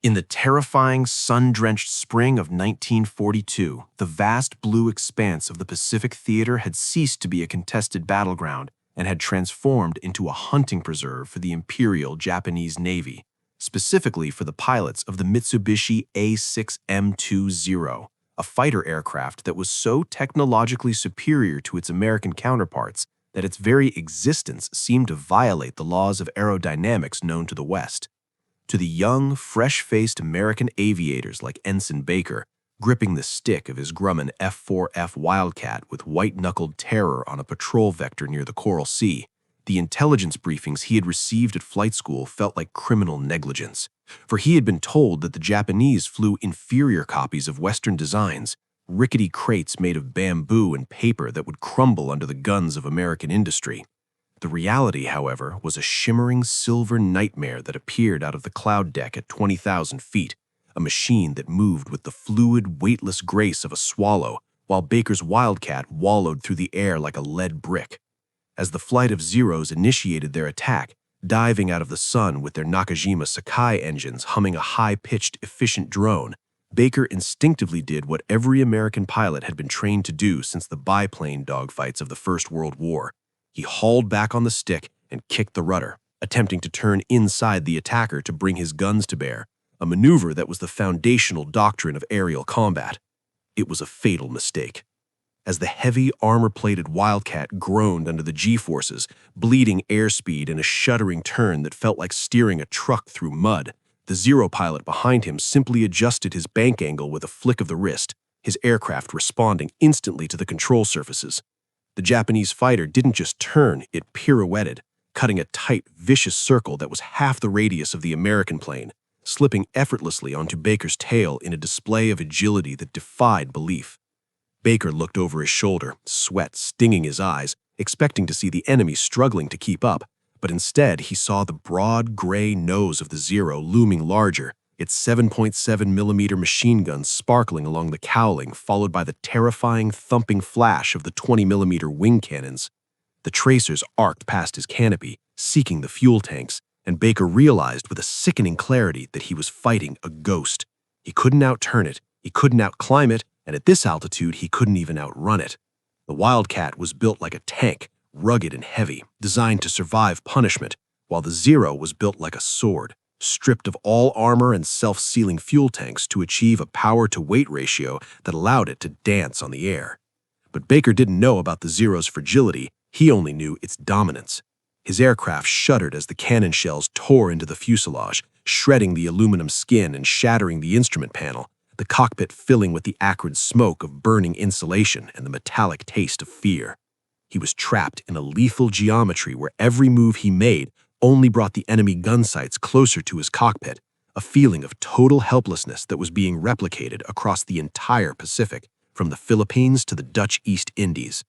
In the terrifying, sun-drenched spring of 1942, the vast blue expanse of the Pacific Theater had ceased to be a contested battleground and had transformed into a hunting preserve for the Imperial Japanese Navy, specifically for the pilots of the Mitsubishi A6M2 Zero, a fighter aircraft that was so technologically superior to its American counterparts that its very existence seemed to violate the laws of aerodynamics known to the West. To the young, fresh-faced American aviators like Ensign Baker, gripping the stick of his Grumman F4F Wildcat with white-knuckled terror on a patrol vector near the Coral Sea, the intelligence briefings he had received at flight school felt like criminal negligence, for he had been told that the Japanese flew inferior copies of Western designs, rickety crates made of bamboo and paper that would crumble under the guns of American industry. The reality, however, was a shimmering silver nightmare that appeared out of the cloud deck at 20,000 feet, a machine that moved with the fluid, weightless grace of a swallow, while Baker's Wildcat wallowed through the air like a lead brick. As the flight of Zeros initiated their attack, diving out of the sun with their Nakajima Sakai engines humming a high-pitched, efficient drone, Baker instinctively did what every American pilot had been trained to do since the biplane dogfights of the First World War. He hauled back on the stick and kicked the rudder, attempting to turn inside the attacker to bring his guns to bear, a maneuver that was the foundational doctrine of aerial combat. It was a fatal mistake. As the heavy, armor-plated Wildcat groaned under the G-forces, bleeding airspeed and a shuddering turn that felt like steering a truck through mud, the Zero pilot behind him simply adjusted his bank angle with a flick of the wrist, his aircraft responding instantly to the control surfaces. The Japanese fighter didn't just turn, it pirouetted, cutting a tight, vicious circle that was half the radius of the American plane, slipping effortlessly onto Baker's tail in a display of agility that defied belief. Baker looked over his shoulder, sweat stinging his eyes, expecting to see the enemy struggling to keep up, but instead he saw the broad gray nose of the Zero looming larger, its 7.7mm machine gun sparkling along the cowling, followed by the terrifying, thumping flash of the 20mm wing cannons. The tracers arced past his canopy, seeking the fuel tanks, and Baker realized with a sickening clarity that he was fighting a ghost. He couldn't outturn it, he couldn't outclimb it, and at this altitude he couldn't even outrun it. The Wildcat was built like a tank, rugged and heavy, designed to survive punishment, while the Zero was built like a sword, stripped of all armor and self-sealing fuel tanks to achieve a power-to-weight ratio that allowed it to dance on the air. But Baker didn't know about the Zero's fragility, he only knew its dominance. His aircraft shuddered as the cannon shells tore into the fuselage, shredding the aluminum skin and shattering the instrument panel, the cockpit filling with the acrid smoke of burning insulation and the metallic taste of fear. He was trapped in a lethal geometry where every move he made only brought the enemy gun sights closer to his cockpit, a feeling of total helplessness that was being replicated across the entire Pacific, from the Philippines to the Dutch East Indies.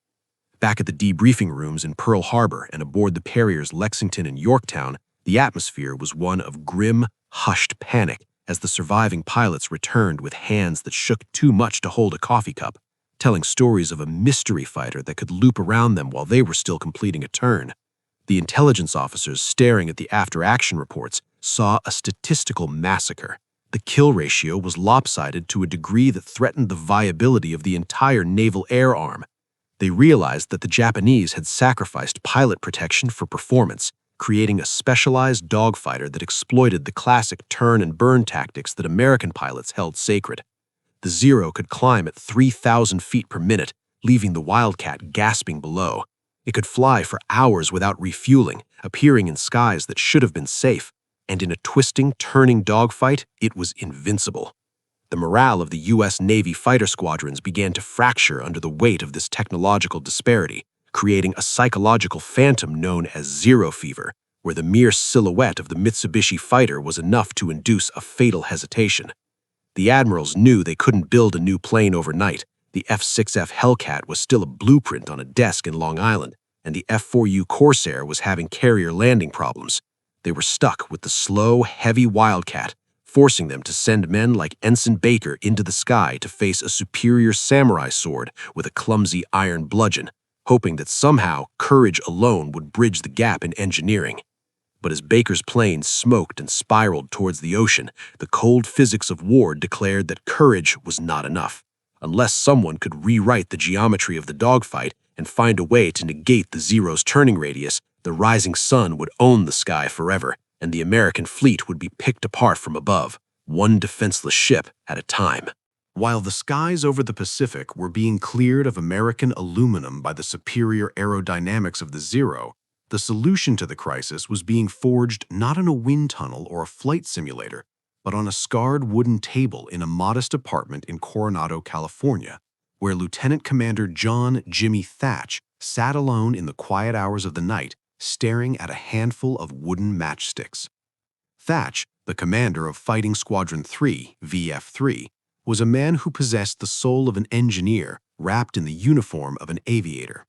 Back at the debriefing rooms in Pearl Harbor and aboard the carriers Lexington and Yorktown, the atmosphere was one of grim, hushed panic as the surviving pilots returned with hands that shook too much to hold a coffee cup, telling stories of a mystery fighter that could loop around them while they were still completing a turn. The intelligence officers staring at the after-action reports saw a statistical massacre. The kill ratio was lopsided to a degree that threatened the viability of the entire Naval Air Arm. They realized that the Japanese had sacrificed pilot protection for performance, creating a specialized dogfighter that exploited the classic turn and burn tactics that American pilots held sacred. The Zero could climb at 3,000 feet per minute, leaving the Wildcat gasping below. It could fly for hours without refueling, appearing in skies that should have been safe, and in a twisting, turning dogfight, it was invincible. The morale of the U.S. Navy fighter squadrons began to fracture under the weight of this technological disparity, creating a psychological phantom known as Zero fever, where the mere silhouette of the Mitsubishi fighter was enough to induce a fatal hesitation. The admirals knew they couldn't build a new plane overnight. The F6F Hellcat was still a blueprint on a desk in Long Island, and the F4U Corsair was having carrier landing problems. They were stuck with the slow, heavy Wildcat, forcing them to send men like Ensign Baker into the sky to face a superior samurai sword with a clumsy iron bludgeon, hoping that somehow courage alone would bridge the gap in engineering. But as Baker's plane smoked and spiraled towards the ocean, the cold physics of war declared that courage was not enough. Unless someone could rewrite the geometry of the dogfight and find a way to negate the Zero's turning radius, the rising sun would own the sky forever, and the American fleet would be picked apart from above, one defenseless ship at a time. While the skies over the Pacific were being cleared of American aluminum by the superior aerodynamics of the Zero, the solution to the crisis was being forged not in a wind tunnel or a flight simulator, but on a scarred wooden table in a modest apartment in Coronado, California, where Lieutenant Commander John "Jimmy" Thach sat alone in the quiet hours of the night, staring at a handful of wooden matchsticks. Thach, the commander of Fighting Squadron 3, VF3, was a man who possessed the soul of an engineer wrapped in the uniform of an aviator.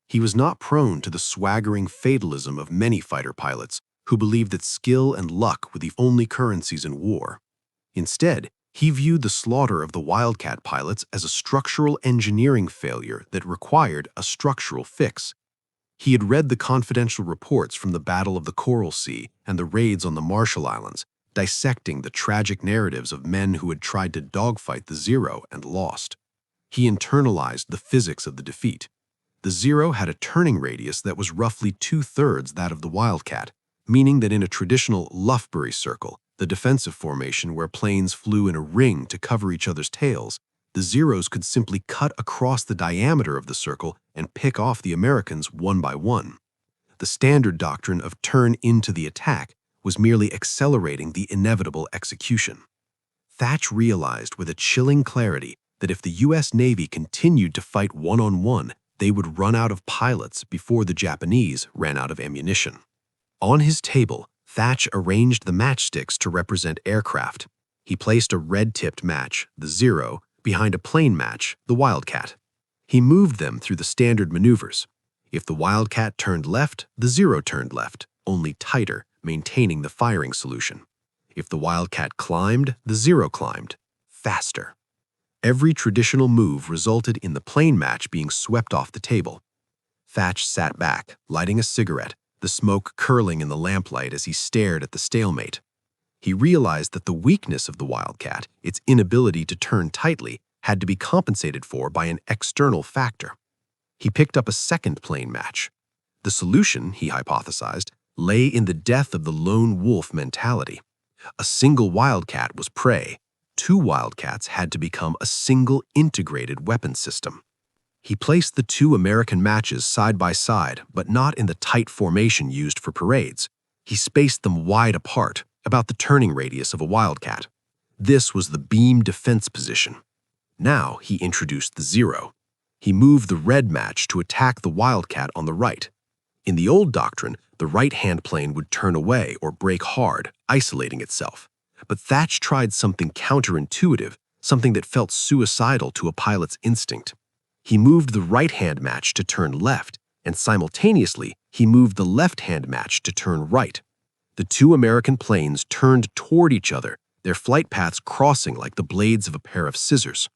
He was not prone to the swaggering fatalism of many fighter pilots who believed that skill and luck were the only currencies in war. Instead, he viewed the slaughter of the Wildcat pilots as a structural engineering failure that required a structural fix. He had read the confidential reports from the Battle of the Coral Sea and the raids on the Marshall Islands, dissecting the tragic narratives of men who had tried to dogfight the Zero and lost. He internalized the physics of the defeat. The Zero had a turning radius that was roughly 2/3 that of the Wildcat, meaning that in a traditional Lufbury circle, the defensive formation where planes flew in a ring to cover each other's tails, the Zeros could simply cut across the diameter of the circle and pick off the Americans one by one. The standard doctrine of turn into the attack was merely accelerating the inevitable execution. Thach realized with a chilling clarity that if the U.S. Navy continued to fight one-on-one, they would run out of pilots before the Japanese ran out of ammunition. On his table, Thach arranged the matchsticks to represent aircraft. He placed a red-tipped match, the Zero, behind a plain match, the Wildcat. He moved them through the standard maneuvers. If the Wildcat turned left, the Zero turned left, only tighter, maintaining the firing solution. If the Wildcat climbed, the Zero climbed, faster. Every traditional move resulted in the plain match being swept off the table. Thach sat back, lighting a cigarette, the smoke curling in the lamplight as he stared at the stalemate. He realized that the weakness of the Wildcat, its inability to turn tightly, had to be compensated for by an external factor. He picked up a second plain match. The solution, he hypothesized, lay in the death of the lone wolf mentality. A single Wildcat was prey. Two Wildcats had to become a single integrated weapon system. He placed the two American matches side by side, but not in the tight formation used for parades. He spaced them wide apart, about the turning radius of a Wildcat. This was the beam defense position. Now he introduced the Zero. He moved the red match to attack the Wildcat on the right. In the old doctrine, the right-hand plane would turn away or break hard, isolating itself. But Thach tried something counterintuitive, something that felt suicidal to a pilot's instinct. He moved the right-hand match to turn left, and simultaneously, he moved the left-hand match to turn right. The two American planes turned toward each other, their flight paths crossing like the blades of a pair of scissors.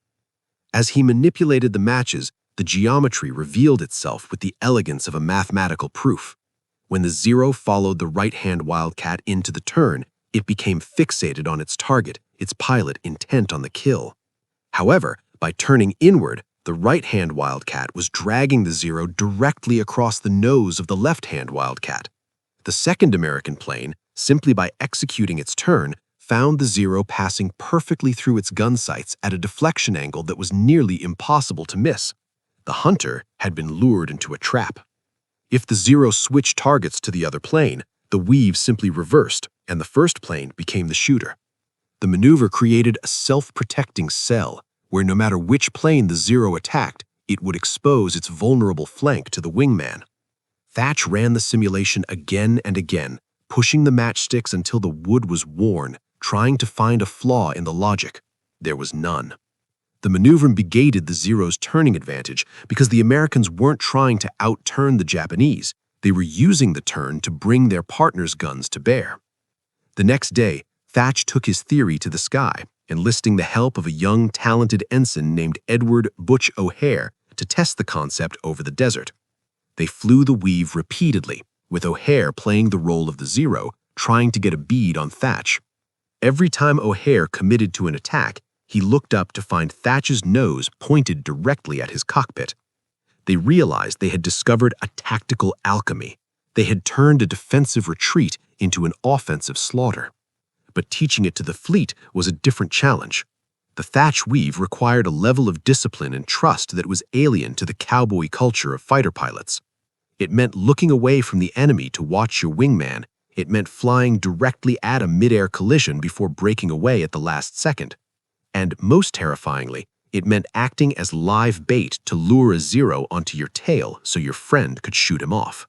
As he manipulated the matches, the geometry revealed itself with the elegance of a mathematical proof. When the Zero followed the right-hand Wildcat into the turn, it became fixated on its target, its pilot intent on the kill. However, by turning inward, the right-hand Wildcat was dragging the Zero directly across the nose of the left-hand Wildcat. The second American plane, simply by executing its turn, found the Zero passing perfectly through its gun sights at a deflection angle that was nearly impossible to miss. The hunter had been lured into a trap. If the Zero switched targets to the other plane, the weave simply reversed, and the first plane became the shooter. The maneuver created a self-protecting cell, where no matter which plane the Zero attacked, it would expose its vulnerable flank to the wingman. Thach ran the simulation again and again, pushing the matchsticks until the wood was worn, trying to find a flaw in the logic. There was none. The maneuver negated the Zero's turning advantage because the Americans weren't trying to outturn the Japanese. They were using the turn to bring their partners' guns to bear. The next day, Thach took his theory to the sky, enlisting the help of a young, talented ensign named Edward Butch O'Hare to test the concept over the desert. They flew the weave repeatedly, with O'Hare playing the role of the Zero, trying to get a bead on Thach. Every time O'Hare committed to an attack, he looked up to find Thach's nose pointed directly at his cockpit. They realized they had discovered a tactical alchemy. They had turned a defensive retreat into an offensive slaughter. But teaching it to the fleet was a different challenge. The Thach Weave required a level of discipline and trust that was alien to the cowboy culture of fighter pilots. It meant looking away from the enemy to watch your wingman. It meant flying directly at a mid-air collision before breaking away at the last second. And most terrifyingly, it meant acting as live bait to lure a Zero onto your tail so your friend could shoot him off.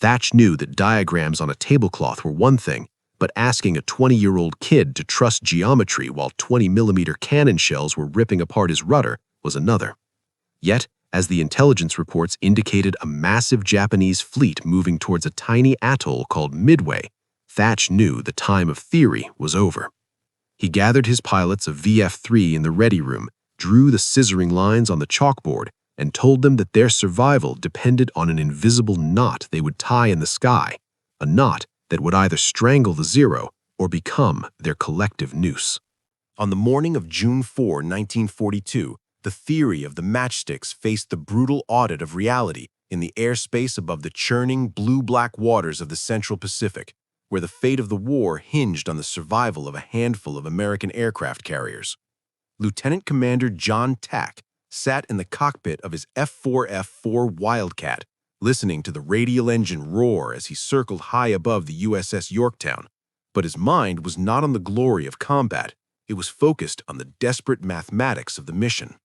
Thach knew that diagrams on a tablecloth were one thing, but asking a 20-year-old kid to trust geometry while 20-millimeter cannon shells were ripping apart his rudder was another. Yet, as the intelligence reports indicated a massive Japanese fleet moving towards a tiny atoll called Midway, Thach knew the time of theory was over. He gathered his pilots of VF-3 in the ready room, drew the scissoring lines on the chalkboard, and told them that their survival depended on an invisible knot they would tie in the sky, a knot that would either strangle the Zero or become their collective noose. On the morning of June 4, 1942, the theory of the matchsticks faced the brutal audit of reality in the airspace above the churning blue-black waters of the Central Pacific, where the fate of the war hinged on the survival of a handful of American aircraft carriers. Lieutenant Commander John Thach sat in the cockpit of his F4F Wildcat, listening to the radial engine roar as he circled high above the USS Yorktown. But his mind was not on the glory of combat. It was focused on the desperate mathematics of the mission.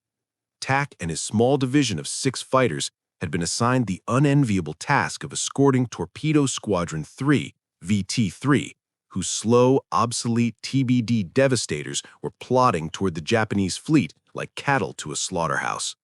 Thach and his small division of 6 fighters had been assigned the unenviable task of escorting Torpedo Squadron 3, VT-3, whose slow, obsolete TBD devastators were plodding toward the Japanese fleet like cattle to a slaughterhouse.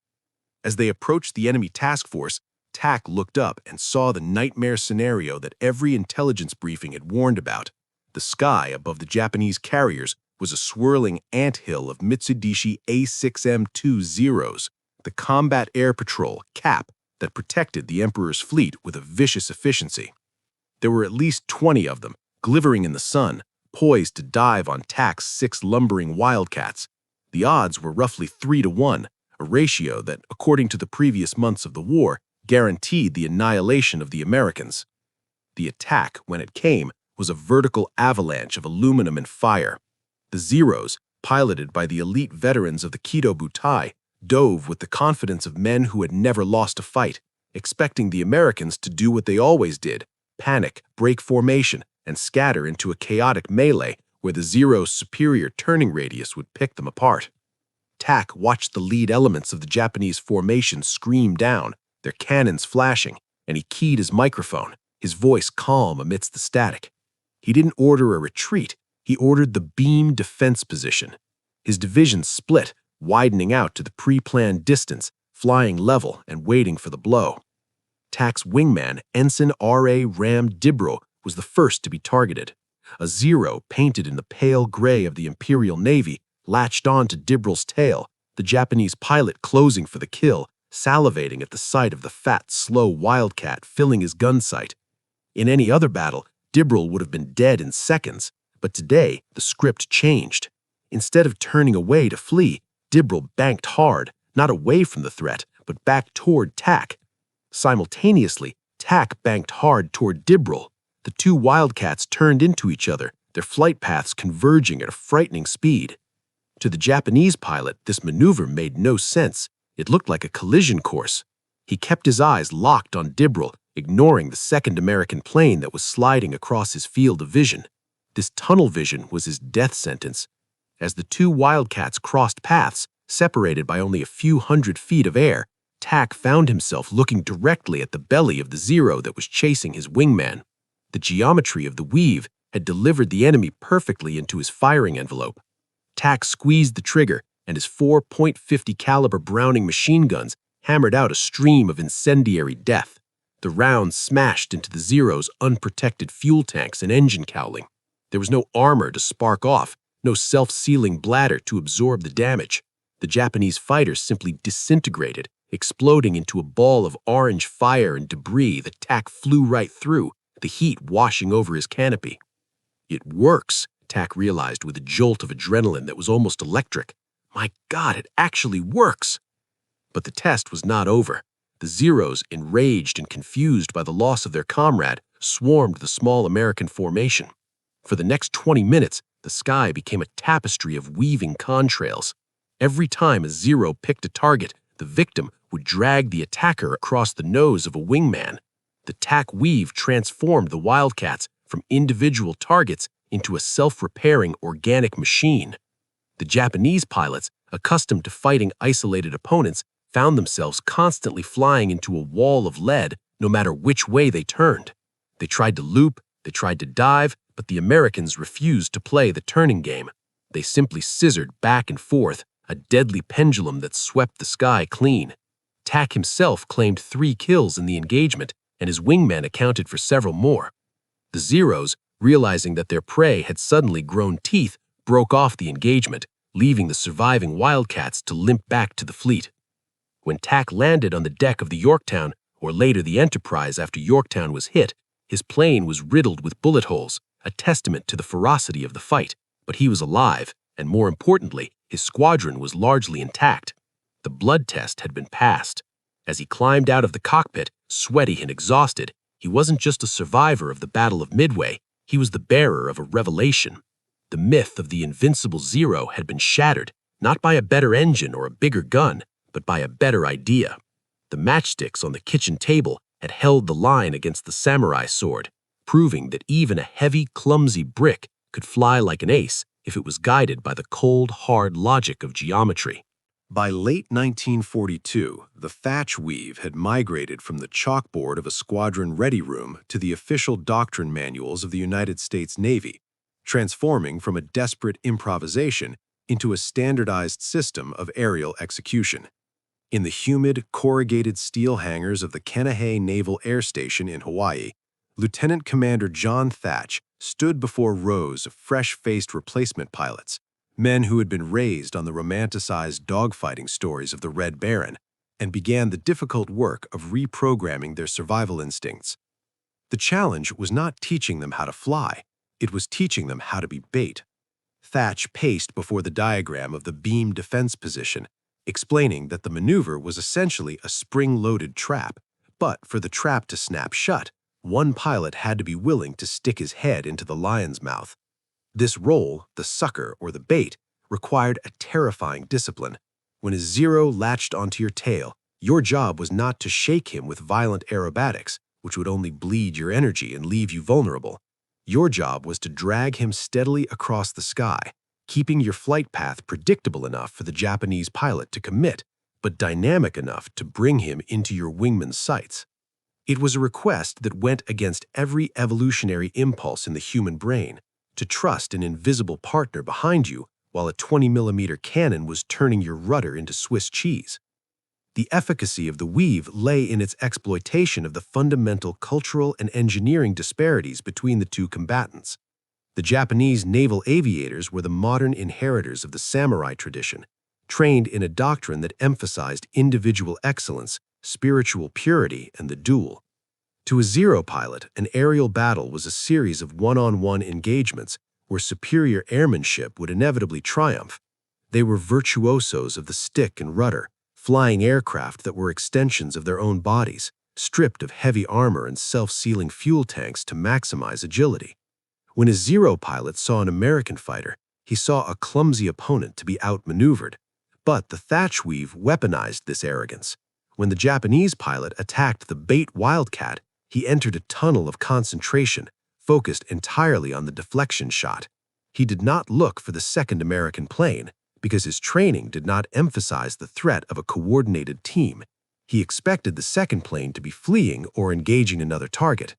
As they approached the enemy task force, Thach looked up and saw the nightmare scenario that every intelligence briefing had warned about. The sky above the Japanese carriers was a swirling anthill of Mitsubishi A6M2 Zeros, the combat air patrol cap that protected the Emperor's fleet with a vicious efficiency. There were at least 20 of them, glittering in the sun, poised to dive on Thach's 6 lumbering Wildcats. The odds were roughly 3-to-1, a ratio that, according to the previous months of the war, guaranteed the annihilation of the Americans. The attack, when it came, was a vertical avalanche of aluminum and fire. The Zeros, piloted by the elite veterans of the WWII, dove with the confidence of men who had never lost a fight, expecting the Americans to do what they always did: panic, break formation, and scatter into a chaotic melee where the Zero's superior turning radius would pick them apart. Thach watched the lead elements of the Japanese formation scream down, their cannons flashing, and he keyed his microphone, his voice calm amidst the static. He didn't order a retreat, he ordered the beam defense position. His division split, widening out to the pre-planned distance, flying level and waiting for the blow. Thach's wingman, Ensign R.A. Ram Dibro, was the first to be targeted. A Zero painted in the pale gray of the Imperial Navy latched on to Dibro's tail, the Japanese pilot closing for the kill, salivating at the sight of the fat, slow Wildcat filling his gun sight. In any other battle, Dibro would have been dead in seconds, but today the script changed. Instead of turning away to flee, Dibro banked hard, not away from the threat, but back toward Thach. Simultaneously, Thach banked hard toward Dibro. The 2 Wildcats turned into each other, their flight paths converging at a frightening speed. To the Japanese pilot, this maneuver made no sense. It looked like a collision course. He kept his eyes locked on Dibro, ignoring the second American plane that was sliding across his field of vision. This tunnel vision was his death sentence. As the 2 Wildcats crossed paths, separated by only a few hundred feet of air, Thach found himself looking directly at the belly of the Zero that was chasing his wingman. The geometry of the weave had delivered the enemy perfectly into his firing envelope. Thach squeezed the trigger, and his 4.50 caliber Browning machine guns hammered out a stream of incendiary death. The rounds smashed into the Zero's unprotected fuel tanks and engine cowling. There was no armor to spark off, no self-sealing bladder to absorb the damage. The Japanese fighters simply disintegrated, Exploding into a ball of orange fire and debris, the Thach flew right through, the heat washing over his canopy. It works, Thach realized with a jolt of adrenaline that was almost electric. My God, it actually works! But the test was not over. The Zeros, enraged and confused by the loss of their comrade, swarmed the small American formation. For the next 20 minutes, the sky became a tapestry of weaving contrails. Every time a Zero picked a target, the victim would drag the attacker across the nose of a wingman. The Thach Weave transformed the Wildcats from individual targets into a self-repairing organic machine. The Japanese pilots, accustomed to fighting isolated opponents, found themselves constantly flying into a wall of lead no matter which way they turned. They tried to loop, they tried to dive, but the Americans refused to play the turning game. They simply scissored back and forth, a deadly pendulum that swept the sky clean. Thach himself claimed 3 kills in the engagement, and his wingman accounted for several more. The Zeros, realizing that their prey had suddenly grown teeth, broke off the engagement, leaving the surviving Wildcats to limp back to the fleet. When Thach landed on the deck of the Yorktown, or later the Enterprise after Yorktown was hit, his plane was riddled with bullet holes, a testament to the ferocity of the fight, but he was alive, and more importantly, his squadron was largely intact. The blood test had been passed. As he climbed out of the cockpit, sweaty and exhausted, he wasn't just a survivor of the Battle of Midway, he was the bearer of a revelation. The myth of the invincible Zero had been shattered, not by a better engine or a bigger gun, but by a better idea. The matchsticks on the kitchen table had held the line against the samurai sword, proving that even a heavy, clumsy brick could fly like an ace if it was guided by the cold, hard logic of geometry. By late 1942, the Thach Weave had migrated from the chalkboard of a squadron ready room to the official doctrine manuals of the United States Navy, transforming from a desperate improvisation into a standardized system of aerial execution. In the humid, corrugated steel hangars of the Kaneohe Naval Air Station in Hawaii, Lieutenant Commander John Thach stood before rows of fresh-faced replacement pilots, men who had been raised on the romanticized dogfighting stories of the Red Baron, and began the difficult work of reprogramming their survival instincts. The challenge was not teaching them how to fly, it was teaching them how to be bait. Thach paced before the diagram of the beam defense position, explaining that the maneuver was essentially a spring-loaded trap, but for the trap to snap shut, one pilot had to be willing to stick his head into the lion's mouth. This role, the sucker or the bait, required a terrifying discipline. When a Zero latched onto your tail, your job was not to shake him with violent aerobatics, which would only bleed your energy and leave you vulnerable. Your job was to drag him steadily across the sky, keeping your flight path predictable enough for the Japanese pilot to commit, but dynamic enough to bring him into your wingman's sights. It was a request that went against every evolutionary impulse in the human brain, to trust an invisible partner behind you while a 20mm cannon was turning your rudder into Swiss cheese. The efficacy of the weave lay in its exploitation of the fundamental cultural and engineering disparities between the two combatants. The Japanese naval aviators were the modern inheritors of the samurai tradition, trained in a doctrine that emphasized individual excellence, spiritual purity, and the duel. To a Zero pilot, an aerial battle was a series of one-on-one engagements where superior airmanship would inevitably triumph. They were virtuosos of the stick and rudder, flying aircraft that were extensions of their own bodies, stripped of heavy armor and self-sealing fuel tanks to maximize agility. When a Zero pilot saw an American fighter, he saw a clumsy opponent to be outmaneuvered. But the Thach Weave weaponized this arrogance. When the Japanese pilot attacked the bait Wildcat, he entered a tunnel of concentration, focused entirely on the deflection shot. He did not look for the second American plane, because his training did not emphasize the threat of a coordinated team. He expected the second plane to be fleeing or engaging another target.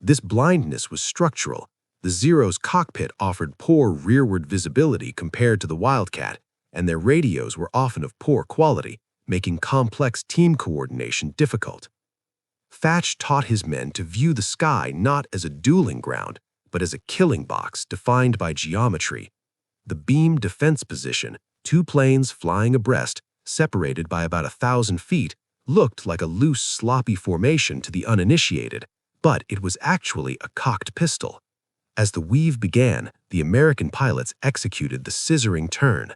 This blindness was structural. The Zero's cockpit offered poor rearward visibility compared to the Wildcat, and their radios were often of poor quality, making complex team coordination difficult. Thach taught his men to view the sky not as a dueling ground, but as a killing box defined by geometry. The beam defense position, 2 planes flying abreast, separated by about 1,000 feet, looked like a loose, sloppy formation to the uninitiated, but it was actually a cocked pistol. As the weave began, the American pilots executed the scissoring turn.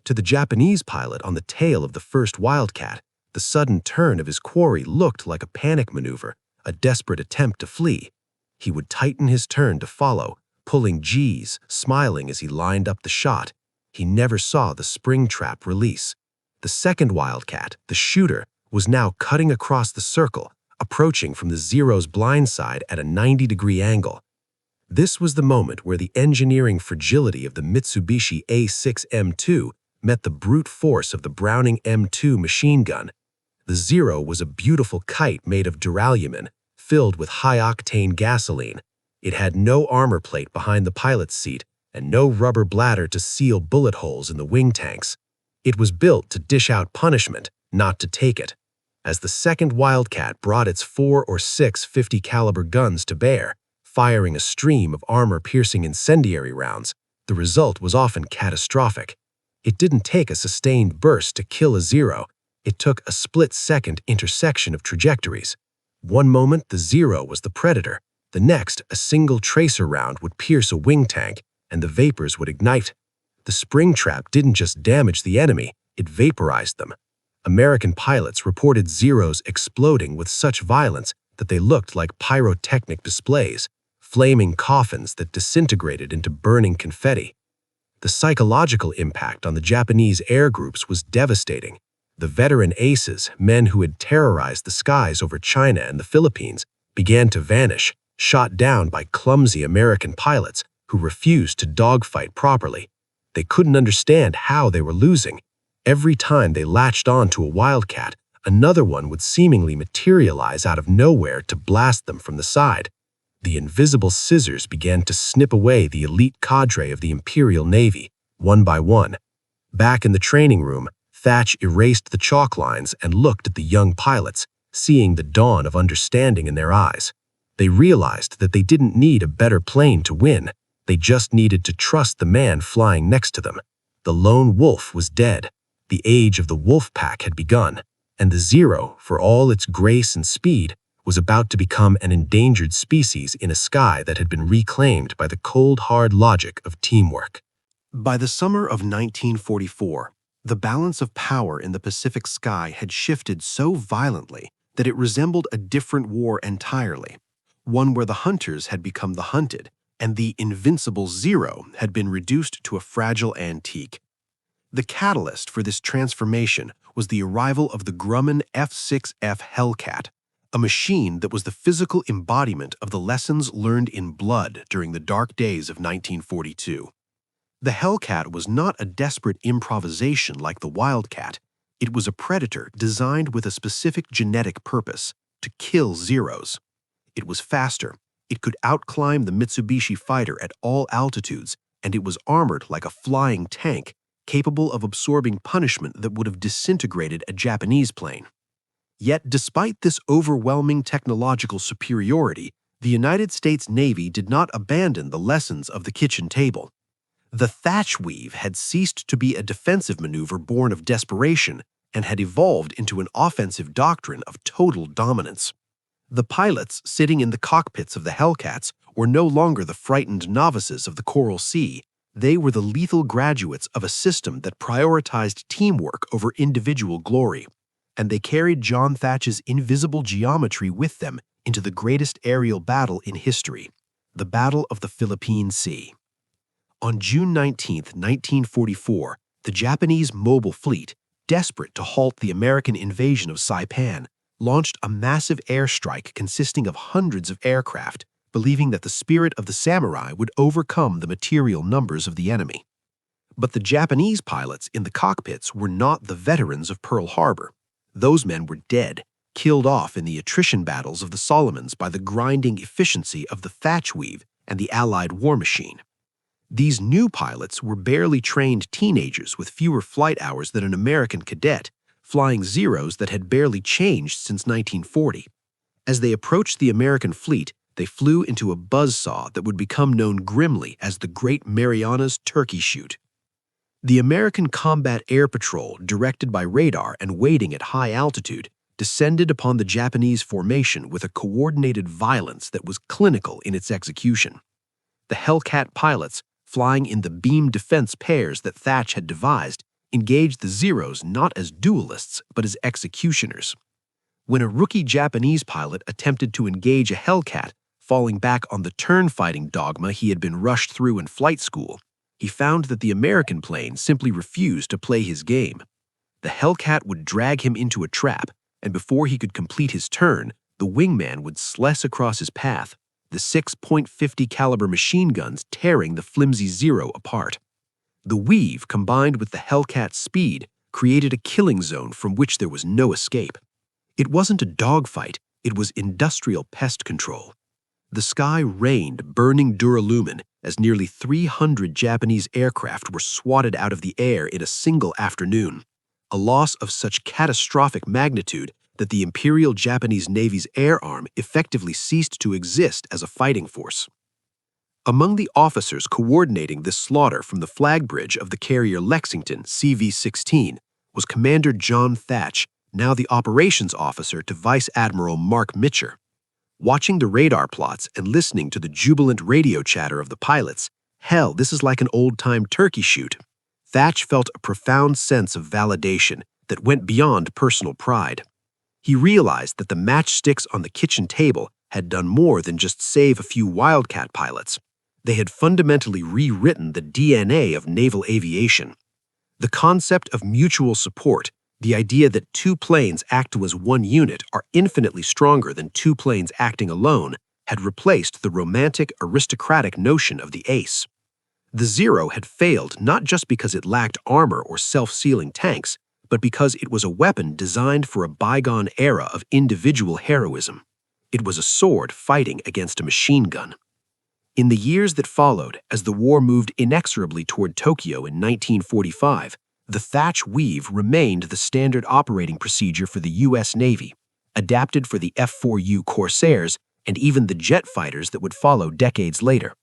To the Japanese pilot on the tail of the first Wildcat, the sudden turn of his quarry looked like a panic maneuver, a desperate attempt to flee. He would tighten his turn to follow, pulling G's, smiling as he lined up the shot. He never saw the spring trap release. The second Wildcat, the shooter, was now cutting across the circle, approaching from the Zero's blind side at a 90-degree angle. This was the moment where the engineering fragility of the Mitsubishi A6M2 met the brute force of the Browning M2 machine gun. The Zero was a beautiful kite made of duralumin, filled with high-octane gasoline. It had no armor plate behind the pilot's seat and no rubber bladder to seal bullet holes in the wing tanks. It was built to dish out punishment, not to take it. As the second Wildcat brought its 4 or 6 50-caliber guns to bear, firing a stream of armor-piercing incendiary rounds, the result was often catastrophic. It didn't take a sustained burst to kill a Zero. It took a split-second intersection of trajectories. One moment, the Zero was the predator. The next, a single tracer round would pierce a wing tank, and the vapors would ignite. The spring trap didn't just damage the enemy, it vaporized them. American pilots reported Zeros exploding with such violence that they looked like pyrotechnic displays, flaming coffins that disintegrated into burning confetti. The psychological impact on the Japanese air groups was devastating. The veteran aces, men who had terrorized the skies over China and the Philippines, began to vanish, shot down by clumsy American pilots who refused to dogfight properly. They couldn't understand how they were losing. Every time they latched onto a Wildcat, another one would seemingly materialize out of nowhere to blast them from the side. The invisible scissors began to snip away the elite cadre of the Imperial Navy, one by one. Back in the training room, Thach erased the chalk lines and looked at the young pilots, seeing the dawn of understanding in their eyes. They realized that they didn't need a better plane to win. They just needed to trust the man flying next to them. The lone wolf was dead. The age of the wolf pack had begun, and the Zero, for all its grace and speed, was about to become an endangered species in a sky that had been reclaimed by the cold, hard logic of teamwork. By the summer of 1944, the balance of power in the Pacific sky had shifted so violently that it resembled a different war entirely, one where the hunters had become the hunted, and the invincible Zero had been reduced to a fragile antique. The catalyst for this transformation was the arrival of the Grumman F6F Hellcat, a machine that was the physical embodiment of the lessons learned in blood during the dark days of 1942. The Hellcat was not a desperate improvisation like the Wildcat. It was a predator designed with a specific genetic purpose, to kill Zeros. It was faster, it could outclimb the Mitsubishi fighter at all altitudes, and it was armored like a flying tank, capable of absorbing punishment that would have disintegrated a Japanese plane. Yet, despite this overwhelming technological superiority, the United States Navy did not abandon the lessons of the kitchen table. The Thach Weave had ceased to be a defensive maneuver born of desperation and had evolved into an offensive doctrine of total dominance. The pilots sitting in the cockpits of the Hellcats were no longer the frightened novices of the Coral Sea. They were the lethal graduates of a system that prioritized teamwork over individual glory, and they carried John Thach's invisible geometry with them into the greatest aerial battle in history, the Battle of the Philippine Sea. On June 19, 1944, the Japanese mobile fleet, desperate to halt the American invasion of Saipan, launched a massive airstrike consisting of hundreds of aircraft, believing that the spirit of the samurai would overcome the material numbers of the enemy. But the Japanese pilots in the cockpits were not the veterans of Pearl Harbor. Those men were dead, killed off in the attrition battles of the Solomons by the grinding efficiency of the Thach Weave and the Allied war machine. These new pilots were barely trained teenagers with fewer flight hours than an American cadet, flying Zeros that had barely changed since 1940. As they approached the American fleet, they flew into a buzzsaw that would become known grimly as the Great Marianas Turkey Shoot. The American Combat Air Patrol, directed by radar and waiting at high altitude, descended upon the Japanese formation with a coordinated violence that was clinical in its execution. The Hellcat pilots, flying in the beam defense pairs that Thach had devised, engaged the Zeros not as duelists but as executioners. When a rookie Japanese pilot attempted to engage a Hellcat, falling back on the turn-fighting dogma he had been rushed through in flight school, he found that the American plane simply refused to play his game. The Hellcat would drag him into a trap, and before he could complete his turn, the wingman would slice across his path, the 6.50 caliber machine guns tearing the flimsy Zero apart. The weave, combined with the Hellcat's speed, created a killing zone from which there was no escape. It wasn't a dogfight, it was industrial pest control. The sky rained burning duralumin as nearly 300 Japanese aircraft were swatted out of the air in a single afternoon, a loss of such catastrophic magnitude that the Imperial Japanese Navy's air arm effectively ceased to exist as a fighting force. Among the officers coordinating this slaughter from the flag bridge of the carrier Lexington CV-16 was Commander John Thach, now the operations officer to Vice Admiral Mark Mitcher. Watching the radar plots and listening to the jubilant radio chatter of the pilots, hell, this is like an old-time turkey shoot. Thach felt a profound sense of validation that went beyond personal pride. He realized that the matchsticks on the kitchen table had done more than just save a few Wildcat pilots. They had fundamentally rewritten the DNA of naval aviation. The concept of mutual support, the idea that two planes act as one unit are infinitely stronger than two planes acting alone, had replaced the romantic, aristocratic notion of the ace. The Zero had failed not just because it lacked armor or self-sealing tanks, but because it was a weapon designed for a bygone era of individual heroism. It was a sword fighting against a machine gun. In the years that followed, as the war moved inexorably toward Tokyo in 1945, the Thach Weave remained the standard operating procedure for the U.S. Navy, adapted for the F4U Corsairs and even the jet fighters that would follow decades later.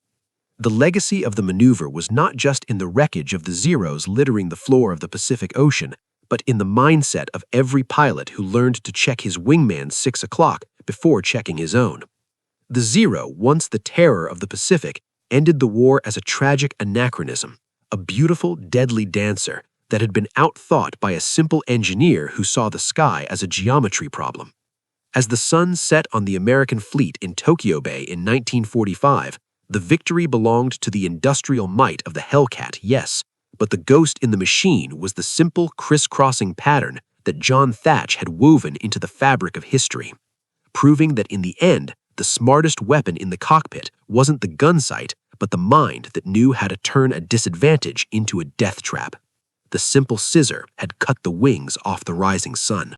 The legacy of the maneuver was not just in the wreckage of the Zeros littering the floor of the Pacific Ocean, but in the mindset of every pilot who learned to check his wingman's 6 o'clock before checking his own. The Zero, once the terror of the Pacific, ended the war as a tragic anachronism, a beautiful, deadly dancer that had been outthought by a simple engineer who saw the sky as a geometry problem. As the sun set on the American fleet in Tokyo Bay in 1945, the victory belonged to the industrial might of the Hellcat, yes, but the ghost in the machine was the simple crisscrossing pattern that John Thach had woven into the fabric of history, proving that in the end, the smartest weapon in the cockpit wasn't the gun sight, but the mind that knew how to turn a disadvantage into a death trap. The simple scissor had cut the wings off the rising sun.